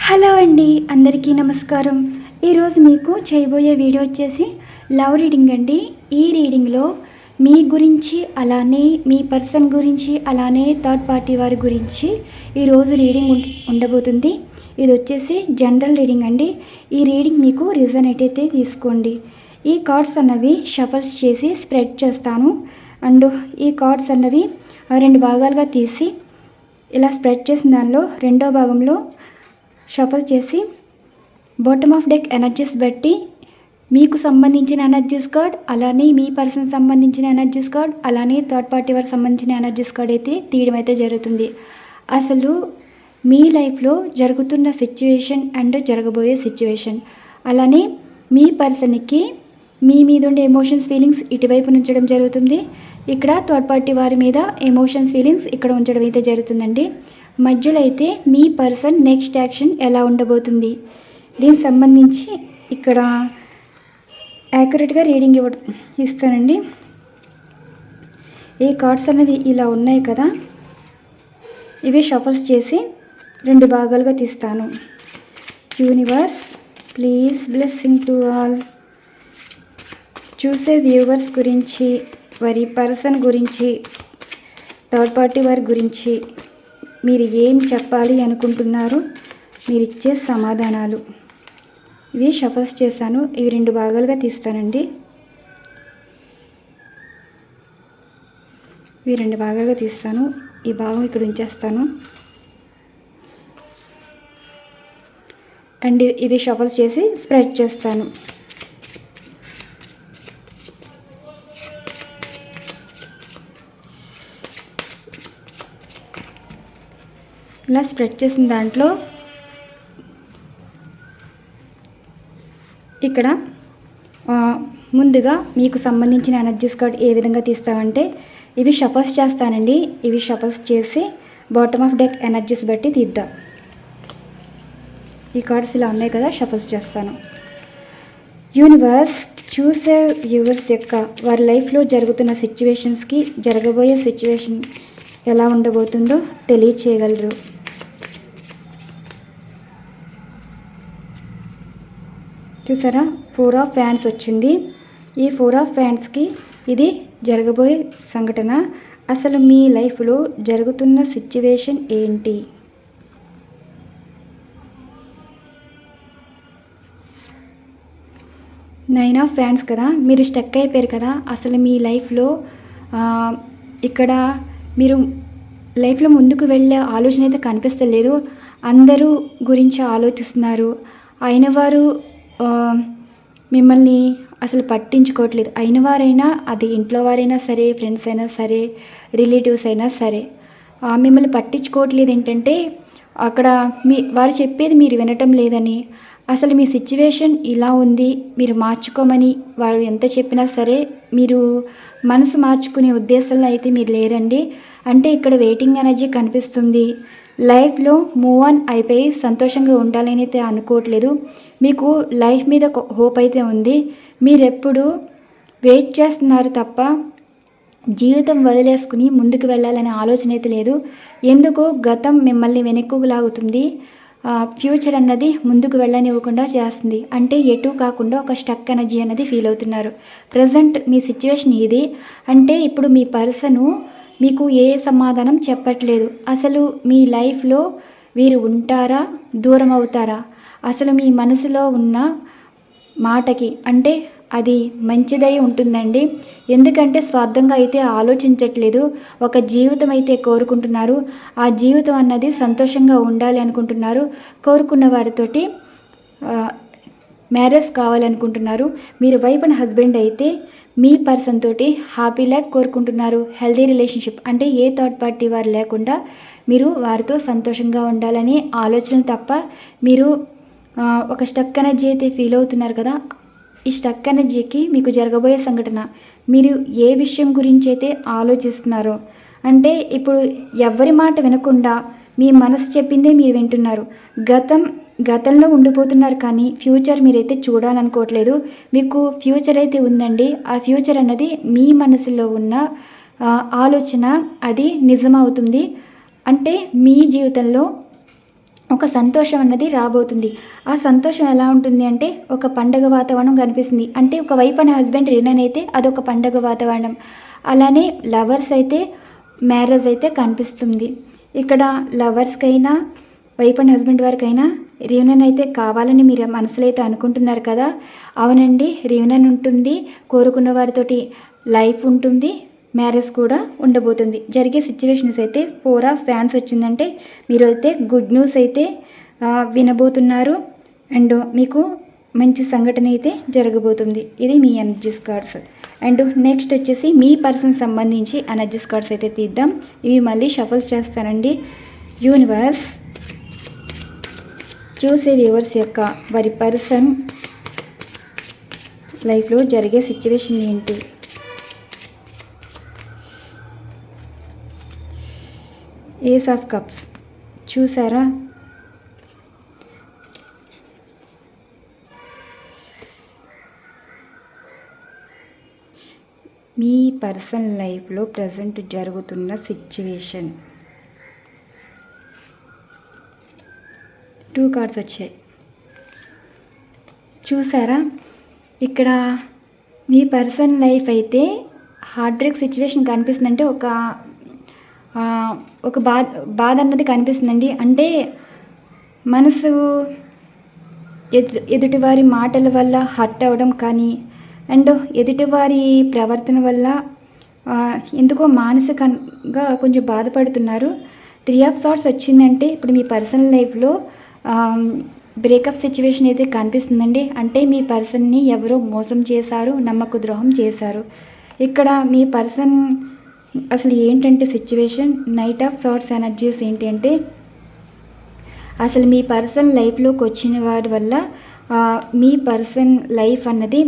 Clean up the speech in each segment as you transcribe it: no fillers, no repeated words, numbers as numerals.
Hello అండి, అందరికీ నమస్కారం. ఈరోజు మీకు చేయబోయే వీడియో వచ్చేసి లవ్ రీడింగ్ అండి. ఈ రీడింగ్లో మీ గురించి, అలానే మీ పర్సన్ గురించి, అలానే థర్డ్ పార్టీ వారి గురించి ఈరోజు రీడింగ్ ఉండబోతుంది. ఇది వచ్చేసి జనరల్ రీడింగ్ అండి. ఈ రీడింగ్ మీకు రిజనేట్ అయితే తీసుకోండి. ఈ కార్డ్స్ అన్నవి షఫల్స్ చేసి స్ప్రెడ్ చేస్తాను. అండ్ ఈ కార్డ్స్ అన్నవి రెండు భాగాలుగా తీసి ఇలా స్ప్రెడ్ చేసిన దానిలో రెండో భాగంలో షఫల్ చేసి బాటమ్ ఆఫ్ డెక్ ఎనర్జీస్ బట్టి మీకు సంబంధించిన ఎనర్జీస్ కార్డ్, అలానే మీ పర్సన్ సంబంధించిన ఎనర్జీస్ కార్డ్, అలానే థర్డ్ పార్టీ వారికి సంబంధించిన ఎనర్జీస్ కార్డ్ అయితే తీయడం అయితే జరుగుతుంది. అసలు మీ లైఫ్లో జరుగుతున్న సిచ్యువేషన్ అండ్ జరగబోయే సిచ్యువేషన్, అలానే మీ పర్సన్కి మీ మీద ఉండే ఎమోషన్స్ ఫీలింగ్స్ ఇటువైపు ఉంచడం జరుగుతుంది. ఇక్కడ థర్డ్ పార్టీ వారి మీద ఎమోషన్స్ ఫీలింగ్స్ ఇక్కడ ఉంచడం అయితే జరుగుతుందండి. మధ్యలో అయితే మీ పర్సన్ నెక్స్ట్ యాక్షన్ ఎలా ఉండబోతుంది, దీనికి సంబంధించి ఇక్కడ యాక్యురేట్గా రీడింగ్ ఇస్తానండి. ఈ కార్డ్స్ అనేవి ఇలా ఉన్నాయి కదా, ఇవి షఫల్స్ చేసి రెండు భాగాలుగా తీస్తాను. Universe please blessing to all. చూసే వ్యూవర్స్ గురించి, వారి పర్సన్ గురించి, థర్డ్ పార్టీ వారి గురించి మీరు ఏం చెప్పాలి అనుకుంటున్నారు, మీరు ఇచ్చే సమాధానాలు ఇవి షఫల్స్ చేశాను. ఇవి రెండు భాగాలుగా తీస్తానండి. ఇవి రెండు భాగాలుగా తీస్తాను. ఈ భాగం ఇక్కడ ఉంచేస్తాను. అండ్ ఇవి షఫల్స్ చేసి స్ప్రెడ్ చేస్తాను. ఇలా స్ప్రెడ్ చేసిన దాంట్లో ఇక్కడ ముందుగా మీకు సంబంధించిన ఎనర్జీస్ కార్డ్ ఏ విధంగా తీస్తామంటే ఇవి షఫల్స్ చేస్తానండి. ఇవి షఫల్స్ చేసి బాటమ్ ఆఫ్ డెక్ ఎనర్జీస్ బట్టి తీద్దాం. ఈ కార్డ్స్ ఇలా ఉన్నాయి కదా, షఫల్స్ చేస్తాను. యూనివర్స్ చూసే వ్యూవర్స్ యొక్క వారి లైఫ్లో జరుగుతున్న సిచ్యువేషన్స్కి జరగబోయే సిచ్యువేషన్ ఎలా ఉండబోతుందో తెలియచేయగలరు. చూసారా, 4 ఆఫ్ ఫ్యాన్స్ వచ్చింది. ఈ 4 ఆఫ్ ఫ్యాన్స్కి ఇది జరగబోయే సంఘటన. అసలు మీ లైఫ్లో జరుగుతున్న సిచ్యువేషన్ ఏంటి? నైన్ ఆఫ్ ఫ్యాన్స్ కదా, మీరు స్టక్ అయిపోయారు కదా. అసలు మీ లైఫ్లో ఇక్కడ మీరు లైఫ్లో ముందుకు వెళ్ళే ఆలోచన అయితే కనిపిస్తలేదు. అందరూ గురించి ఆలోచిస్తున్నారు. అయిన వారు మిమ్మల్ని అసలు పట్టించుకోవట్లేదు. అయిన వారైనా, అది ఇంట్లో వారైనా సరే, ఫ్రెండ్స్ అయినా సరే, రిలేటివ్స్ అయినా సరే, మిమ్మల్ని పట్టించుకోవట్లేదు. ఏంటంటే అక్కడ వారు చెప్పేది మీరు వినటం లేదని, అసలు మీ సిచ్యువేషన్ ఇలా ఉంది, మీరు మార్చుకోమని వారు ఎంత చెప్పినా సరే మీరు మనసు మార్చుకునే ఉద్దేశంలో అయితే మీరు లేరండి. అంటే ఇక్కడ వెయిటింగ్ ఎనర్జీ కనిపిస్తుంది. లైఫ్లో మూవ్ ఆన్ అయిపోయి సంతోషంగా ఉండాలని అయితే అనుకోవట్లేదు. మీకు లైఫ్ మీద హోప్ అయితే ఉంది. మీరెప్పుడు వెయిట్ చేస్తున్నారు తప్ప జీవితం వదిలేసుకుని ముందుకు వెళ్ళాలనే ఆలోచన అయితే లేదు. ఎందుకు గతం మిమ్మల్ని వెనక్కు లాగుతుంది, ఫ్యూచర్ అన్నది ముందుకు వెళ్ళనివ్వకుండా చేస్తుంది. అంటే ఎటు కాకుండా ఒక స్టక్ ఎనర్జీ అన్నది ఫీల్ అవుతున్నారు. ప్రజెంట్ మీ సిచ్యువేషన్ ఇది. అంటే ఇప్పుడు మీ పర్సను మీకు ఏ సమాధానం చెప్పట్లేదు. అసలు మీ లైఫ్లో వీరు ఉంటారా, దూరం అవుతారా? అసలు మీ మనసులో ఉన్న మాటకి అంటే అది మంచిదై ఉంటుందండి. ఎందుకంటే స్వార్థంగా అయితే ఆలోచించట్లేదు. ఒక జీవితం అయితే కోరుకుంటున్నారు. ఆ జీవితం అన్నది సంతోషంగా ఉండాలి అనుకుంటున్నారు. కోరుకున్న వారితోటి మ్యారేజ్ కావాలనుకుంటున్నారు. మీరు వైఫ్ అండ్ హస్బెండ్ అయితే మీ పర్సన్ తోటి హ్యాపీ లైఫ్ కోరుకుంటున్నారు. హెల్దీ రిలేషన్షిప్ అంటే ఏ థర్డ్ పార్టీ వారు లేకుండా మీరు వారితో సంతోషంగా ఉండాలని ఆలోచనలు తప్ప మీరు ఒక స్టక్ ఎనర్జీ అయితే ఫీల్ అవుతున్నారు కదా. ఈ స్టక్ ఎనర్జీకి మీకు జరగబోయే సంఘటన, మీరు ఏ విషయం గురించి అయితే ఆలోచిస్తున్నారో, అంటే ఇప్పుడు ఎవరి మాట వినకుండా మీ మనసు చెప్పిందే మీరు వింటున్నారు. గతంలో ఉండిపోతున్నారు కానీ ఫ్యూచర్ మీరైతే చూడాలనుకోవట్లేదు. మీకు ఫ్యూచర్ అయితే ఉందండి. ఆ ఫ్యూచర్ అన్నది మీ మనసులో ఉన్న ఆలోచన అది నిజమవుతుంది. అంటే మీ జీవితంలో ఒక సంతోషం అన్నది రాబోతుంది. ఆ సంతోషం ఎలా ఉంటుంది అంటే ఒక పండగ వాతావరణం కనిపిస్తుంది. అంటే ఒక వైఫ్ అండ్ హస్బెండ్ రియూనియన్ అయితే అదొక పండగ వాతావరణం. అలానే లవర్స్ అయితే మ్యారేజ్ అయితే కనిపిస్తుంది. ఇక్కడ లవర్స్కైనా వైఫ్ అండ్ హస్బెండ్ వారికైనా రియూనియన్ అయితే కావాలని మీరు మనసులో అయితే అనుకుంటున్నారు కదా. అవునండి, రియూనియన్ ఉంటుంది, కోరుకున్న వారితోటి లైఫ్ ఉంటుంది, మ్యారేజ్ కూడా ఉండబోతుంది. జరిగే సిచ్యువేషన్స్ అయితే 4 ఆఫ్ ఫ్యాన్స్ వచ్చిందంటే మీరు అయితే గుడ్ న్యూస్ అయితే వినబోతున్నారు. అండ్ మీకు మంచి సంఘటన అయితే జరగబోతుంది. ఇది మీ ఎనర్జీస్ కార్డ్స్. అండ్ నెక్స్ట్ వచ్చేసి మీ పర్సన్ సంబంధించి ఎనర్జీస్ కార్డ్స్ అయితే తీద్దాం. ఇవి మళ్ళీ షఫల్ చేస్తానండి. యూనివర్స్ చూసే వ్యూవర్స్ యొక్క వారి పర్సన్ లైఫ్లో జరిగే సిచ్యువేషన్ ఏంటి? ఏస్ ఆఫ్ కప్స్ చూసారా? మీ పర్సనల్ లైఫ్లో ప్రజెంట్ జరుగుతున్న సిచ్యువేషన్. 2 కార్డ్స్ వచ్చాయి చూసారా? ఇక్కడ మీ పర్సనల్ లైఫ్ అయితే హార్ట్ బ్రేక్ సిచ్యువేషన్ కనిపిస్తుందంటే ఒక బాధ అన్నది కనిపిస్తుందండి. అంటే మనసు ఎదుటివారి మాటల వల్ల హర్ట్ అవ్వడం కానీ, అండ్ ఎదుటివారి ప్రవర్తన వల్ల ఎందుకో మానసికంగా కొంచెం బాధపడుతున్నారు. 3 ఆఫ్ సార్ట్స్ వచ్చిందంటే ఇప్పుడు మీ పర్సనల్ లైఫ్లో బ్రేకప్ సిచ్యువేషన్ అయితే కనిపిస్తుందండి. అంటే మీ పర్సన్ని ఎవరో మోసం చేశారు, నమ్మక ద్రోహం చేశారు. ఇక్కడ మీ పర్సన్ అసలు ఏంటంటే situation night of sorts energies ఏంటి అంటే అసలు మీ పర్సన్ లైఫ్లోకి వచ్చిన వారి వల్ల మీ పర్సన్ లైఫ్ అన్నది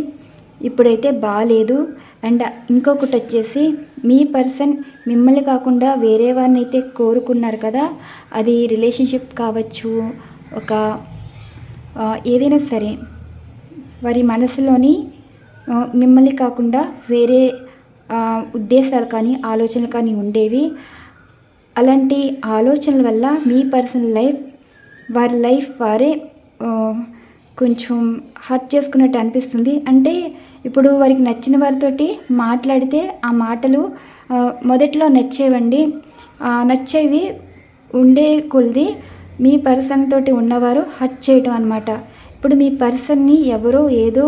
ఇప్పుడైతే బాగాలేదు. అండ్ ఇంకొకటి వచ్చేసి మీ పర్సన్ మిమ్మల్ని కాకుండా వేరే వారిని అయితే కోరుకున్నారు కదా, అది రిలేషన్షిప్ కావచ్చు, ఒక ఏదైనా సరే వారి మనసులోని మిమ్మల్ని కాకుండా వేరే ఉద్దేశాలు కానీ ఆలోచనలు కానీ ఉండేవి. అలాంటి ఆలోచనల వల్ల మీ పర్సనల్ లైఫ్ వారి లైఫ్ వారే కొంచెం హర్ట్ చేసుకున్నట్టు అనిపిస్తుంది. అంటే ఇప్పుడు వారికి నచ్చిన వారితోటి మాట్లాడితే ఆ మాటలు మొదట్లో నచ్చేవండి, నచ్చేవి ఉండే కొద్ది మీ పర్సన్ తోటి ఉన్నవారు హర్ట్ చేయటం అన్నమాట. ఇప్పుడు మీ పర్సన్ని ఎవరో ఏదో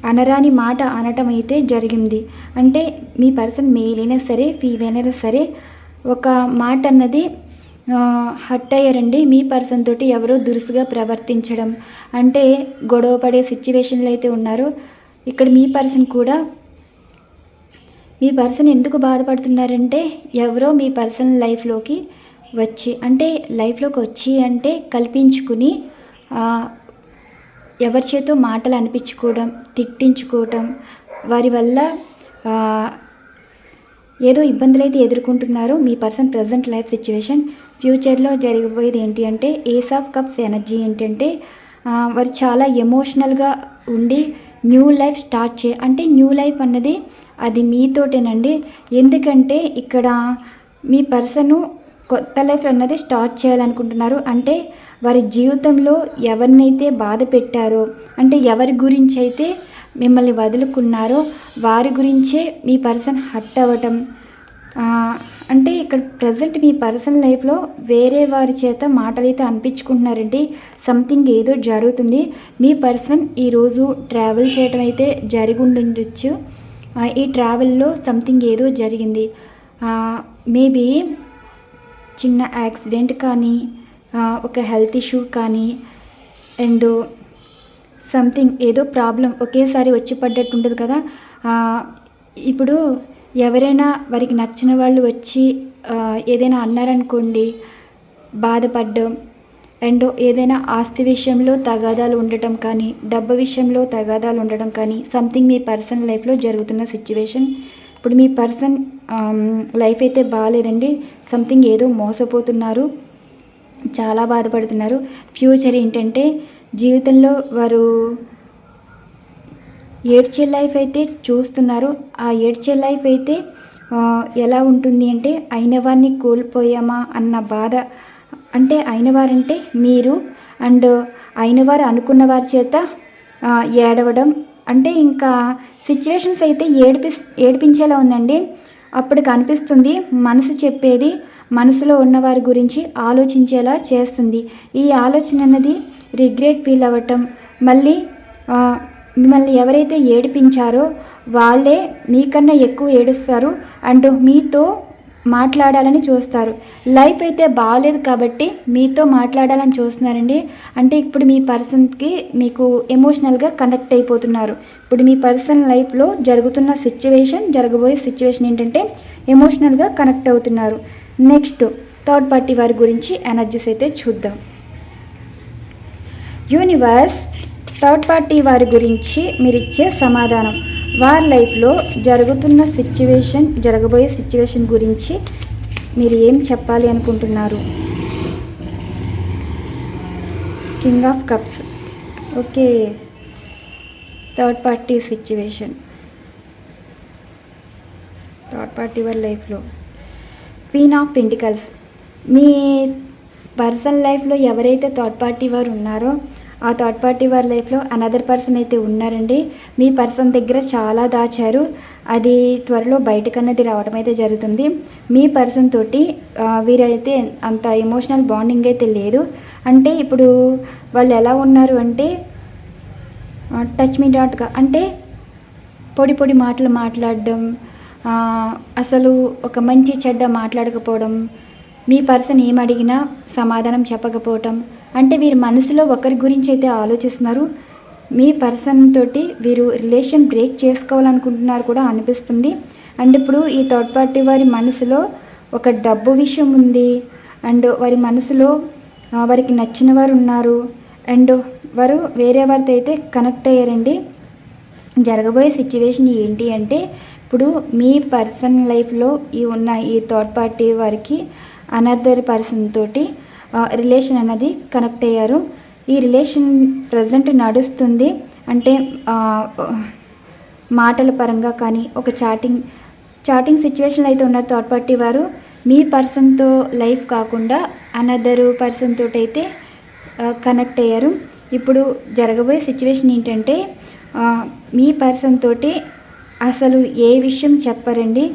అనరాని మాట అనటం అయితే జరిగింది. అంటే మీ పర్సన్ మేల్ అయినా సరే ఫీమేల్ అయినా సరే ఒక మాట అన్నది హర్ట్ అయ్యారండి. మీ పర్సన్ తోటి ఎవరో దురుసుగా ప్రవర్తించడం, అంటే గొడవ పడే సిచ్యువేషన్లు అయితే ఉన్నారు. ఇక్కడ మీ పర్సన్ కూడా మీ పర్సన్ ఎందుకు బాధపడుతున్నారంటే ఎవరో మీ పర్సనల్ లైఫ్లోకి వచ్చి, అంటే లైఫ్లోకి వచ్చి అంటే కల్పించుకుని ఎవరి చేతో మాటలు అనిపించుకోవడం, తిట్టించుకోవటం, వారి వల్ల ఏదో ఇబ్బందులు అయితే ఎదుర్కొంటున్నారు మీ పర్సన్ ప్రజెంట్ లైఫ్ సిచ్యువేషన్. ఫ్యూచర్లో జరగబోయేది ఏంటి అంటే ఏస్ ఆఫ్ కప్స్ ఎనర్జీ ఏంటంటే వారు చాలా ఎమోషనల్గా ఉండి న్యూ లైఫ్ స్టార్ట్ అంటే న్యూ లైఫ్ అన్నది అది మీతోటేనండి. ఎందుకంటే ఇక్కడ మీ పర్సను కొత్త లైఫ్ అన్నది స్టార్ట్ చేయాలనుకుంటున్నారు. అంటే వారి జీవితంలో ఎవరినైతే బాధ పెట్టారో, అంటే ఎవరి గురించి అయితే మిమ్మల్ని వదులుకున్నారో వారి గురించే మీ పర్సన్ హర్ట్ అవ్వటం. అంటే ఇక్కడ ప్రజెంట్ మీ పర్సనల్ లైఫ్లో వేరే వారి చేత మాటలైతే అనిపించుకుంటున్నారండి. సంథింగ్ ఏదో జరుగుతుంది. మీ పర్సన్ ఈరోజు ట్రావెల్ చేయటం అయితే జరిగి ఉండొచ్చు. ఈ ట్రావెల్లో సంథింగ్ ఏదో జరిగింది. మేబీ చిన్న యాక్సిడెంట్ కానీ, ఒక హెల్త్ ఇష్యూ కానీ, అండ్ సంథింగ్ ఏదో ప్రాబ్లం ఒకేసారి వచ్చి పడ్డట్టు ఉంటుంది కదా. ఇప్పుడు ఎవరైనా వారికి నచ్చిన వాళ్ళు వచ్చి ఏదైనా అన్నారనుకోండి, బాధపడ్డం, అండ్ ఏదైనా ఆస్తి విషయంలో తగాదాలు ఉండటం కానీ, డబ్బు విషయంలో తగాదాలు ఉండడం కానీ సంథింగ్ మీ పర్సనల్ లైఫ్లో జరుగుతున్న సిచ్యువేషన్. ఇప్పుడు మీ పర్సన్ లైఫ్ అయితే బాగాలేదండి. సంథింగ్ ఏదో మోసపోతున్నారు, చాలా బాధపడుతున్నారు. ఫ్యూచర్ ఏంటంటే జీవితంలో వారు ఏడ్చే లైఫ్ అయితే చూస్తున్నారు. ఆ ఏడ్చే లైఫ్ అయితే ఎలా ఉంటుంది అంటే అయిన వారిని కోల్పోయామా అన్న బాధ. అంటే అయిన వారంటే మీరు, అండ్ అయిన వారు అనుకున్న వారి చేత ఏడవడం, అంటే ఇంకా సిచ్యువేషన్స్ అయితే ఏడిపించేలా ఉందండి. అప్పుడు కనిపిస్తుంది మనసు చెప్పేది మనసులో ఉన్నవారి గురించి ఆలోచించేలా చేస్తుంది. ఈ ఆలోచన అన్నది రిగ్రెట్ ఫీల్ అవ్వటం, మళ్ళీ మిమ్మల్ని ఎవరైతే ఏడిపించారో వాళ్ళే మీకన్నా ఎక్కువ ఏడుస్తారు అండ్ మీతో మాట్లాడాలని చూస్తారు. లైఫ్ అయితే బాగాలేదు కాబట్టి మీతో మాట్లాడాలని చూస్తున్నారండి. అంటే ఇప్పుడు మీ పర్సన్కి మీకు ఎమోషనల్గా కనెక్ట్ అయిపోతున్నారు. ఇప్పుడు మీ పర్సన్ లైఫ్లో జరగబోయే సిచ్యువేషన్ ఏంటంటే ఎమోషనల్గా కనెక్ట్ అవుతున్నారు. నెక్స్ట్ థర్డ్ పార్టీ వారి గురించి ఎనర్జీస్ అయితే చూద్దాం. యూనివర్స్ థర్డ్ పార్టీ వారి గురించి మీరు ఇచ్చే సమాధానం, వారి లైఫ్లో జరగబోయే సిచ్యువేషన్ గురించి మీరు ఏం చెప్పాలి అనుకుంటున్నారు? King of cups. Okay, third party situation, third party వారి లైఫ్లో queen of pentacles. Me personal లైఫ్లో ఎవరైతే థర్డ్ పార్టీ వారు ఉన్నారో ఆ థర్డ్ పార్టీ వారి లైఫ్లో అనదర్ పర్సన్ అయితే ఉన్నారండి. మీ పర్సన్ దగ్గర చాలా దాచారు, అది త్వరలో బయటకన్నది రావడం అయితే జరుగుతుంది. మీ పర్సన్ తోటి వీరైతే అంత ఎమోషనల్ బాండింగ్ అయితే లేదు. అంటే ఇప్పుడు వాళ్ళు ఎలా ఉన్నారు అంటే టచ్ మీ డాట్గా, అంటే పొడి పొడి మాటలు మాట్లాడడం, అసలు ఒక మంచి చెడ్డ మాట్లాడకపోవడం, మీ పర్సన్ ఏం అడిగినా సమాధానం చెప్పకపోవటం. అంటే వీరి మనసులో ఒకరి గురించి అయితే ఆలోచిస్తున్నారు. మీ పర్సన్ తోటి వీరు రిలేషన్ బ్రేక్ చేసుకోవాలనుకుంటున్నారు కూడా అనిపిస్తుంది. అండ్ ఇప్పుడు ఈ థర్డ్ పార్టీ వారి మనసులో ఒక డబ్బు విషయం ఉంది, అండ్ వారి మనసులో వారికి నచ్చిన వారు ఉన్నారు, అండ్ వారు వేరే వారితో అయితే కనెక్ట్ అయ్యారండి. జరగబోయే సిచ్యువేషన్ ఏంటి అంటే ఇప్పుడు మీ పర్సన్ లైఫ్లో ఈ థర్డ్ పార్టీ వారికి అనదర్ పర్సన్ తోటి రిలేషన్ అన్నది కనెక్ట్ అయ్యారు. ఈ రిలేషన్ ప్రజెంట్ నడుస్తుంది. అంటే మాటల పరంగా కానీ ఒక చాటింగ్ సిచ్యువేషన్లో అయితే ఉన్నారు థర్డ్ పార్టీ వారు. మీ పర్సన్తో లైఫ్ కాకుండా అనదర్ పర్సన్ తోటి అయితే కనెక్ట్ అయ్యారు. ఇప్పుడు జరగబోయే సిచ్యువేషన్ ఏంటంటే మీ పర్సన్ తోటి అసలు ఏ విషయం చెప్పరండి.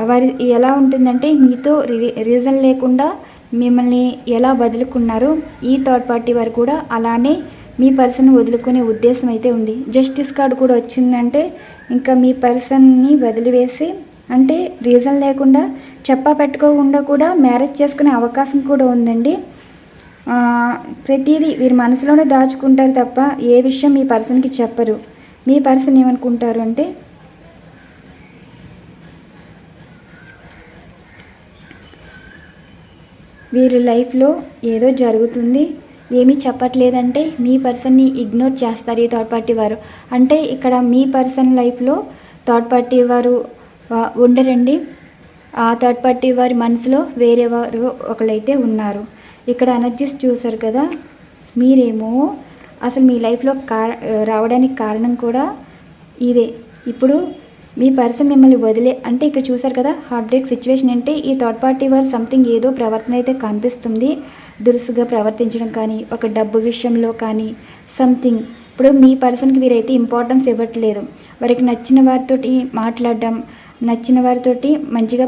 వారి ఎలా ఉంటుందంటే మీతో రీజన్ లేకుండా మిమ్మల్ని ఎలా వదులుకున్నారు, ఈ థర్డ్ పార్టీ వారు కూడా అలానే మీ పర్సన్ వదులుకునే ఉద్దేశం అయితే ఉంది. జస్టిస్ కార్డు కూడా వచ్చిందంటే ఇంకా మీ పర్సన్ని వదిలివేసి, అంటే రీజన్ లేకుండా చెప్పా పెట్టుకోకుండా కూడా మ్యారేజ్ చేసుకునే అవకాశం కూడా ఉందండి. ప్రతిదీ వీరి మనసులోనే దాచుకుంటారు తప్ప ఏ విషయం మీ పర్సన్కి చెప్పరు. మీ పర్సన్ ఏమనుకుంటారు అంటే వీరి లైఫ్లో ఏదో జరుగుతుంది, ఏమీ చెప్పట్లేదంటే మీ పర్సన్ని ఇగ్నోర్ చేస్తారు ఈ థర్డ్ పార్టీ వారు. అంటే ఇక్కడ మీ పర్సన్ లైఫ్లో థర్డ్ పార్టీ వారు ఉండరండి. ఆ థర్డ్ పార్టీ వారి మనసులో వేరే వారు ఒకళ్ళైతే ఉన్నారు. ఇక్కడ ఎనర్జీస్ చూసారు కదా, మీరేమో అసలు మీ లైఫ్లో రావడానికి కారణం కూడా ఇదే. ఇప్పుడు మీ పర్సన్ మిమ్మల్ని అంటే ఇక్కడ చూసారు కదా హార్ట్ బ్రేక్ సిచ్యువేషన్ అంటే ఈ థర్డ్ పార్టీ వారు సంథింగ్ ఏదో ప్రవర్తన అయితే కనిపిస్తుంది. దురుసుగా ప్రవర్తించడం కానీ, ఒక డబ్బు విషయంలో కానీ సంథింగ్. ఇప్పుడు మీ పర్సన్కి వీరైతే ఇంపార్టెన్స్ ఇవ్వట్లేదు. వారికి నచ్చిన వారితోటి మాట్లాడడం, నచ్చిన వారితోటి మంచిగా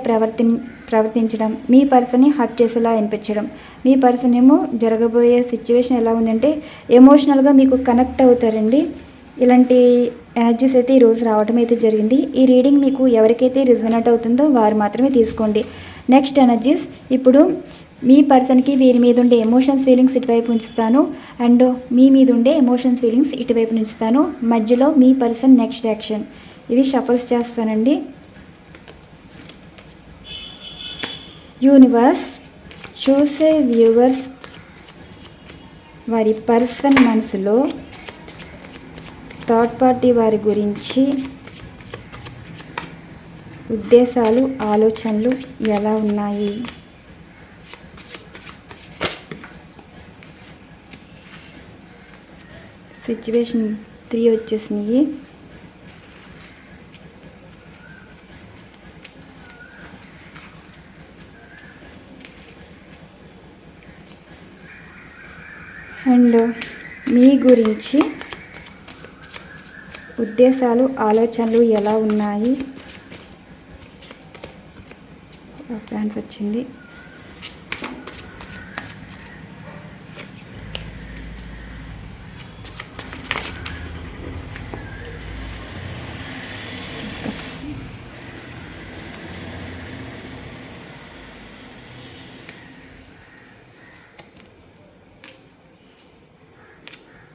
ప్రవర్తించడం, మీ పర్సన్ని హర్ట్ చేసేలా అనిపించడం. మీ పర్సన్ ఏమో జరగబోయే సిచ్యువేషన్ ఎలా ఉందంటే ఎమోషనల్గా మీకు కనెక్ట్ అవుతారండి. ఇలాంటి ఎనర్జీస్ అయితే ఈరోజు రావడం అయితే జరిగింది. ఈ రీడింగ్ మీకు ఎవరికైతే రిజనేట్ అవుతుందో వారు మాత్రమే తీసుకోండి. నెక్స్ట్ ఎనర్జీస్, ఇప్పుడు మీ పర్సన్కి వీరి మీద ఉండే ఎమోషన్స్ ఫీలింగ్స్ ఇటువైపు ఉంచుతాను, అండ్ మీ మీద ఉండే ఎమోషన్స్ ఫీలింగ్స్ ఇటువైపు ఉంచుతాను. మధ్యలో మీ పర్సన్ నెక్స్ట్ యాక్షన్, ఇవి షఫల్స్ చేస్తానండి. యూనివర్స్ చూసే వ్యూవర్స్ వారి పర్సన్ మనసులో థర్డ్ పార్టీ వారి గురించి ఉద్దేశాలు, ఆలోచనలు ఎలా ఉన్నాయి? సిచ్యువేషన్ 3 వచ్చేసినాయి. అండ్ మీ గురించి ఉద్దేశాలు ఆలోచనలు ఎలా ఉన్నాయి? ఫ్యాన్స్ వచ్చింది.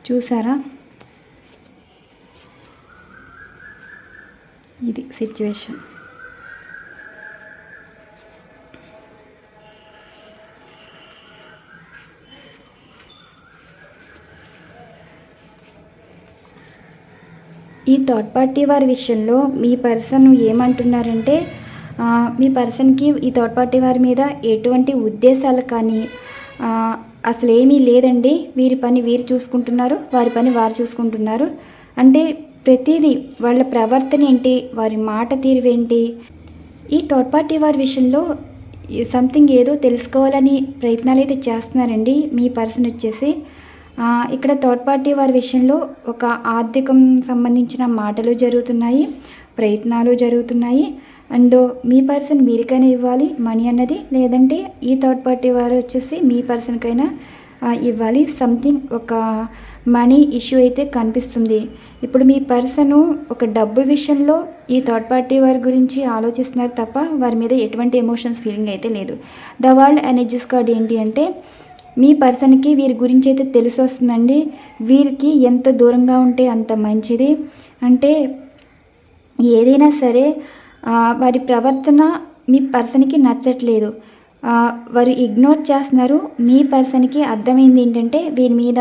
చూసారా, ఇది సిచ్యువేషన్. ఈ థర్డ్ పార్టీ వారి విషయంలో మీ పర్సన్ ఏమంటున్నారంటే, మీ పర్సన్కి ఈ థర్డ్ పార్టీ వారి మీద ఎటువంటి ఉద్దేశాలు కానీ అసలు ఏమీ లేదండి. వీరి పని వీరు చూసుకుంటున్నారు, వారి పని వారు చూసుకుంటున్నారు. అంటే ప్రతిదీ వాళ్ళ ప్రవర్తన ఏంటి, వారి మాట తీరువేంటి, ఈ థర్డ్ పార్టీ వారి విషయంలో సంథింగ్ ఏదో తెలుసుకోవాలని ప్రయత్నాలు అయితే చేస్తున్నారండి మీ పర్సన్ వచ్చేసి. ఇక్కడ థర్డ్ పార్టీ వారి విషయంలో ఒక ఆర్థికం సంబంధించిన మాటలు జరుగుతున్నాయి, ప్రయత్నాలు జరుగుతున్నాయి. అండ్ మీ పర్సన్ మీరికైనా ఇవ్వాలి మనీ అన్నది, లేదంటే ఈ థర్డ్ పార్టీ వారు వచ్చేసి మీ పర్సన్కైనా ఇవ్వాలి. సంథింగ్ ఒక మనీ ఇష్యూ అయితే కనిపిస్తుంది. ఇప్పుడు మీ పర్సను ఒక డబ్బు విషయంలో ఈ థర్డ్ పార్టీ వారి గురించి ఆలోచిస్తున్నారు తప్ప వారి మీద ఎటువంటి ఎమోషన్స్ ఫీలింగ్ అయితే లేదు. ద వరల్డ్ ఎనర్జీస్ కార్డ్ ఏంటి అంటే, మీ పర్సన్కి వీరి గురించి అయితే తెలిసి వస్తుందండి. వీరికి ఎంత దూరంగా ఉంటే అంత మంచిది. అంటే ఏదైనా సరే వారి ప్రవర్తన మీ పర్సన్కి నచ్చట్లేదు, వారు ఇగ్నోర్ చేస్తున్నారు. మీ పర్సన్కి అర్థమైంది ఏంటంటే, వీరి మీద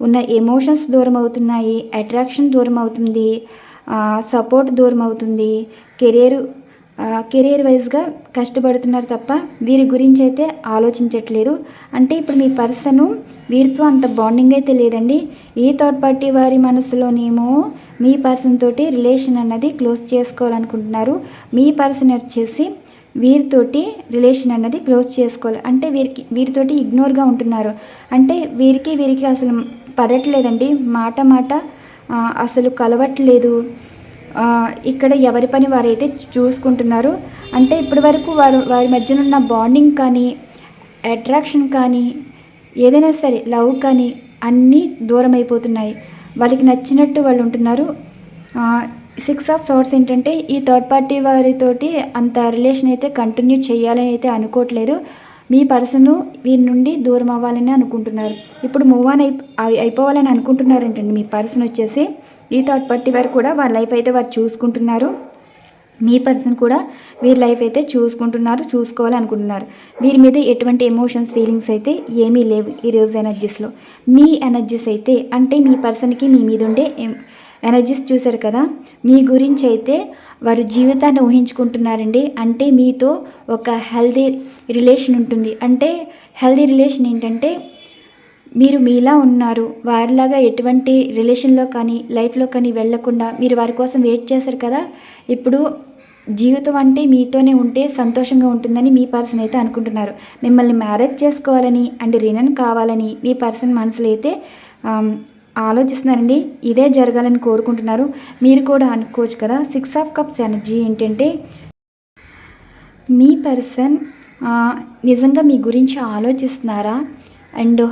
ఉన్న ఎమోషన్స్ దూరం అవుతున్నాయి, అట్రాక్షన్ దూరం అవుతుంది, సపోర్ట్ దూరం అవుతుంది, కెరీర్ వైజ్గా కష్టపడుతున్నారు తప్ప వీరి గురించి అయితే ఆలోచించట్లేదు. అంటే ఇప్పుడు మీ పర్సను వీరితో అంత బాండింగ్ అయితే లేదండి. ఈ థర్డ్ పార్టీ వారి మనసులోనేమో మీ పర్సన్ తోటి రిలేషన్ అన్నది క్లోజ్ చేసుకోవాలనుకుంటున్నారు. మీ పర్సన్ వచ్చేసి వీరితోటి రిలేషన్ అన్నది క్లోజ్ చేసుకోవాలి అంటే వీరితోటి ఇగ్నోర్గా ఉంటున్నారు. అంటే వీరికి అసలు పడట్లేదండి, మాట అసలు కలవట్లేదు. ఇక్కడ ఎవరి పని వారైతే చూసుకుంటున్నారు. అంటే ఇప్పటి వరకు వారి మధ్యన ఉన్న బాండింగ్ కానీ, అట్రాక్షన్ కానీ, ఏదైనా సరే లవ్ కానీ అన్నీ దూరం అయిపోతున్నాయి. వాళ్ళకి నచ్చినట్టు వాళ్ళు ఉంటున్నారు. 6 ఆఫ్ సోర్స్ ఏంటంటే, ఈ థర్డ్ పార్టీ వారితోటి అంత రిలేషన్ అయితే కంటిన్యూ చేయాలని అయితే అనుకోవట్లేదు. మీ పర్సన్ వీరి నుండి దూరం అవ్వాలని అనుకుంటున్నారు. ఇప్పుడు మూవ్ ఆన్ అయిపోవాలని అనుకుంటున్నారంటండి మీ పర్సన్ వచ్చేసి. ఈ థర్డ్ పార్టీ వారు కూడా వారి లైఫ్ అయితే వారు చూసుకుంటున్నారు. మీ పర్సన్ కూడా వీరి లైఫ్ అయితే చూసుకోవాలనుకుంటున్నారు. వీరి మీద ఎటువంటి ఎమోషన్స్ ఫీలింగ్స్ అయితే ఏమీ లేవు ఈరోజు ఎనర్జీస్లో. మీ ఎనర్జీస్ అయితే అంటే మీ పర్సన్కి మీ మీద ఉండే ఎనర్జీస్ చూశారు కదా, మీ గురించి అయితే వారు జీవితాన్ని ఊహించుకుంటున్నారండి. అంటే మీతో ఒక హెల్దీ రిలేషన్ ఉంటుంది. అంటే హెల్దీ రిలేషన్ ఏంటంటే, మీరు మీలా ఉన్నారు, వారిలాగా ఎటువంటి రిలేషన్లో కానీ లైఫ్లో కానీ వెళ్లకుండా మీరు వారి కోసం వెయిట్ చేశారు కదా. ఇప్పుడు జీవితం అంటే మీతోనే ఉంటే సంతోషంగా ఉంటుందని మీ పర్సన్ అయితే అనుకుంటున్నారు. మిమ్మల్ని మ్యారేజ్ చేసుకోవాలని అండ్ రినన్ కావాలని మీ పర్సన్ మనసులో అయితే ఆలోచిస్తున్నారండి. ఇదే జరగాలని కోరుకుంటున్నారు. మీరు కూడా అనుకోవచ్చు కదా. 6 ఆఫ్ కప్స్ ఎనర్జీ ఏంటంటే, మీ పర్సన్ నిజంగా మీ గురించి ఆలోచిస్తున్నారా అండ్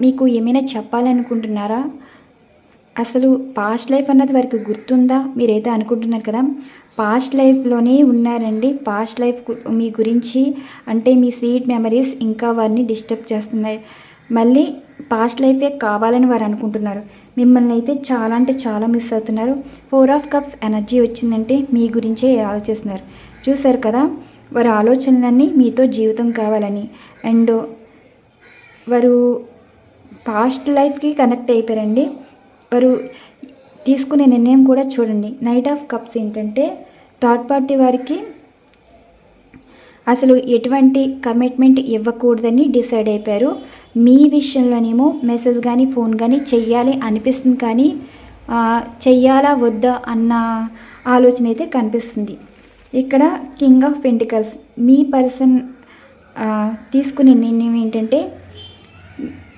మీకు ఏమైనా చెప్పాలనుకుంటున్నారా? అసలు పాస్ట్ లైఫ్ అన్నది వారికి గుర్తుందా? మీరైతే అనుకుంటున్నారు కదా, పాస్ట్ లైఫ్లోనే ఉన్నారండి. పాస్ట్ లైఫ్ మీ గురించి అంటే మీ స్వీట్ మెమరీస్ ఇంకా వారిని డిస్టర్బ్ చేస్తున్నాయి. మళ్ళీ పాస్ట్ లైఫే కావాలని వారు అనుకుంటున్నారు. మిమ్మల్ని అయితే చాలా అంటే చాలా మిస్ అవుతున్నారు. 4 ఆఫ్ కప్స్ ఎనర్జీ వచ్చిందంటే మీ గురించే ఆలోచిస్తున్నారు. చూసారు కదా, వారి ఆలోచనలన్నీ మీతో జీవితం కావాలని అండ్ వారు పాస్ట్ లైఫ్కి కనెక్ట్ అయిపోయారండి. వారు తీసుకునే నిర్ణయం కూడా చూడండి. నైట్ ఆఫ్ కప్స్ ఏంటంటే, థర్డ్ పార్టీ వారికి అసలు ఎటువంటి కమిట్మెంట్ ఇవ్వకూడదని డిసైడ్ అయిపోయారు. మీ విషయంలోనేమో మెసేజ్ కానీ ఫోన్ కానీ చెయ్యాలి అనిపిస్తుంది, కానీ చెయ్యాలా వద్దా అన్న ఆలోచన అయితే కనిపిస్తుంది. ఇక్కడ king of pentacles me person తీసుకునే నిర్ణయం ఏంటంటే,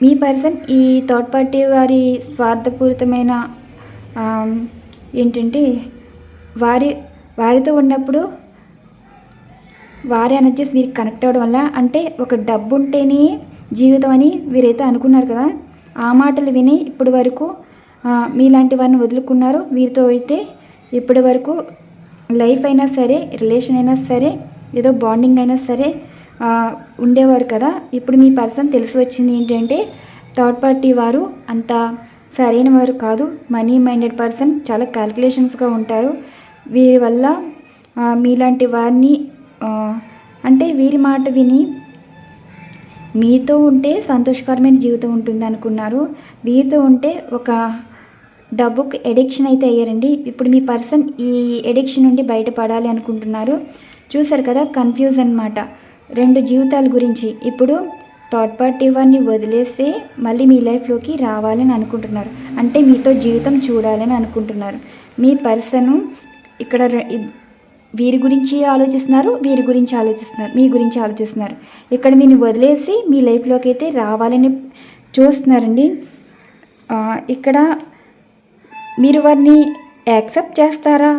మీ పర్సన్ ఈ థర్డ్ పార్టీ వారి స్వార్థపూరితమైన ఏంటంటే వారితో ఉన్నప్పుడు వారి ఎనర్జీస్ వీరికి కనెక్ట్ అవ్వడం వల్ల, అంటే ఒక డబ్బు ఉంటేనే జీవితం అని వీరైతే అనుకున్నారు కదా, ఆ మాటలు విని ఇప్పటి వరకు మీలాంటి వారిని వదులుకున్నారు. వీరితో అయితే ఇప్పటి వరకు లైఫ్ అయినా సరే, రిలేషన్ అయినా సరే, ఏదో బాండింగ్ అయినా సరే ఉండేవారు కదా. ఇప్పుడు మీ పర్సన్ తెలిసి వచ్చింది ఏంటంటే థర్డ్ పార్టీ వారు అంత సరైన వారు కాదు. మనీ మైండెడ్ పర్సన్, చాలా క్యాల్కులేషన్స్గా ఉంటారు. వీరి వల్ల మీలాంటి వారిని అంటే వీరి మాట విని మీతో ఉంటే సంతోషకరమైన జీవితం ఉంటుంది అనుకున్నారు. వీరితో ఉంటే ఒక డబ్బుకి ఎడిక్షన్ అయితే అయ్యారండి. ఇప్పుడు మీ పర్సన్ ఈ ఎడిక్షన్ నుండి బయటపడాలి అనుకుంటున్నారు. చూసారు కదా, కన్ఫ్యూజ్ అనమాట 2 జీవితాల గురించి. ఇప్పుడు థర్డ్ పార్టీ వారిని వదిలేస్తే మళ్ళీ మీ లైఫ్లోకి రావాలని అనుకుంటున్నారు, అంటే మీతో జీవితం చూడాలని అనుకుంటున్నారు. మీ పర్సను ఇక్కడ వీరి గురించి ఆలోచిస్తున్నారు, వీరి గురించి ఆలోచిస్తున్నారు, మీ గురించి ఆలోచిస్తున్నారు. ఇక్కడ మీరు వదిలేసి మీ లైఫ్లోకి అయితే రావాలని చూస్తున్నారండి. ఇక్కడ మీరు వారిని యాక్సెప్ట్ చేస్తారా,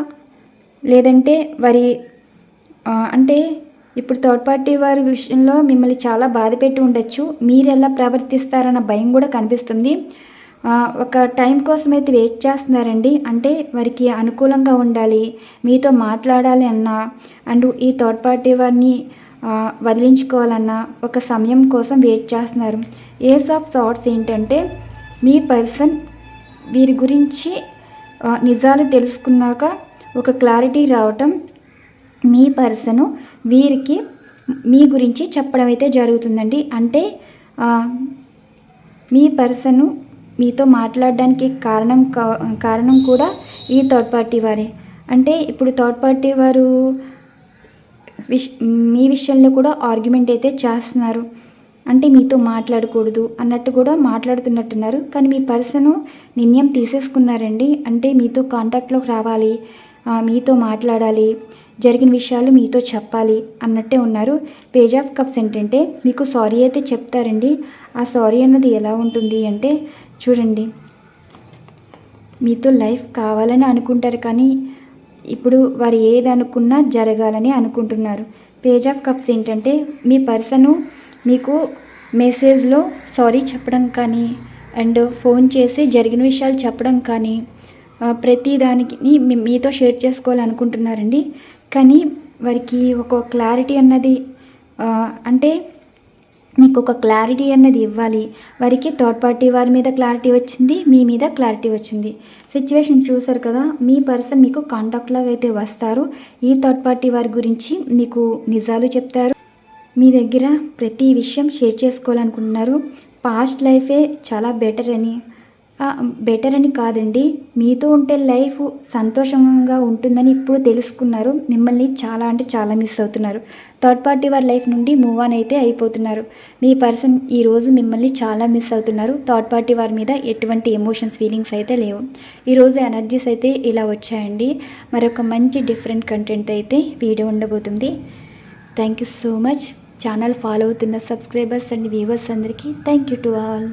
లేదంటే వారి అంటే ఇప్పుడు థర్డ్ పార్టీ వారి విషయంలో మిమ్మల్ని చాలా బాధ పెట్టి ఉండొచ్చు. మీరు ఎలా ప్రవర్తిస్తారన్న భయం కూడా కనిపిస్తుంది. ఒక టైం కోసం అయితే వెయిట్ చేస్తున్నారండి. అంటే వారికి అనుకూలంగా ఉండాలి, మీతో మాట్లాడాలి అన్నా, అండ్ ఈ థర్డ్ పార్టీ వారిని వదిలించుకోవాలన్నా ఒక సమయం కోసం వెయిట్ చేస్తున్నారు. ఏస్ ఆఫ్ సార్ట్స్ ఏంటంటే మీ పర్సన్ వీరి గురించి నిజాలు తెలుసుకున్నాక ఒక క్లారిటీ రావటం, మీ పర్సను వీరికి మీ గురించి చెప్పడం అయితే జరుగుతుందండి. అంటే మీ పర్సను మీతో మాట్లాడడానికి కారణం కూడా ఈ థర్డ్ పార్టీ వారే. అంటే ఇప్పుడు థర్డ్ పార్టీ వారు మీ విషయంలో కూడా ఆర్గ్యుమెంట్ అయితే చేస్తున్నారు. అంటే మీతో మాట్లాడకూడదు అన్నట్టు కూడా మాట్లాడుతున్నట్టున్నారు. కానీ మీ పర్సను నిర్ణయం తీసేసుకున్నారండి. అంటే మీతో కాంటాక్ట్లోకి రావాలి, మీతో మాట్లాడాలి, జరిగిన విషయాలు మీతో చెప్పాలి అన్నట్టే ఉన్నారు. పేజ్ ఆఫ్ కప్స్ ఏంటంటే మీకు సారీ అయితే చెప్తారండి. ఆ సారీ అన్నది ఎలా ఉంటుంది అంటే చూడండి, మీతో లైఫ్ కావాలని అనుకుంటారు, కానీ ఇప్పుడు వారు ఏది అనుకున్నా జరగాలని అనుకుంటున్నారు. పేజ్ ఆఫ్ కప్స్ ఏంటంటే మీ పర్సను మీకు మెసేజ్లో సారీ చెప్పడం కానీ, అండ్ ఫోన్ చేసి జరిగిన విషయాలు చెప్పడం కానీ, ప్రతి దానికి మీతో షేర్ చేసుకోవాలనుకుంటున్నారండి. కానీ వారికి ఒక క్లారిటీ అన్నది అంటే మీకు ఒక క్లారిటీ అన్నది ఇవ్వాలి. వారికి థర్డ్ పార్టీ వారి మీద క్లారిటీ వచ్చింది, మీ మీద క్లారిటీ వచ్చింది. సిచ్యువేషన్ చూసారు కదా, మీ పర్సన్ మీకు కాంటాక్ట్ లాగా అయితే వస్తారు. ఈ థర్డ్ పార్టీ వారి గురించి మీకు నిజాలు చెప్తారు. మీ దగ్గర ప్రతి విషయం షేర్ చేసుకోవాలనుకుంటున్నారు. పాస్ట్ లైఫే చాలా బెటర్ అని కాదండి, మీతో ఉంటే లైఫ్ సంతోషంగా ఉంటుందని ఇప్పుడు తెలుసుకున్నారు. మిమ్మల్ని చాలా అంటే చాలా మిస్ అవుతున్నారు. థర్డ్ పార్టీ వారి లైఫ్ నుండి మూవ్ ఆన్ అయితే అయిపోతున్నారు. మీ పర్సన్ ఈరోజు మిమ్మల్ని చాలా మిస్ అవుతున్నారు. థర్డ్ పార్టీ వారి మీద ఎటువంటి ఎమోషన్స్, ఫీలింగ్స్ అయితే లేవు. ఈరోజు ఎనర్జీస్ అయితే ఇలా వచ్చాయండి. మరొక మంచి డిఫరెంట్ కంటెంట్ అయితే వీడియో ఉండబోతుంది. Thank you so much. Channel follow అవుతున్న సబ్స్క్రైబర్స్ అండ్ వ్యూవర్స్ అందరికీ థ్యాంక్ యూ టు ఆల్.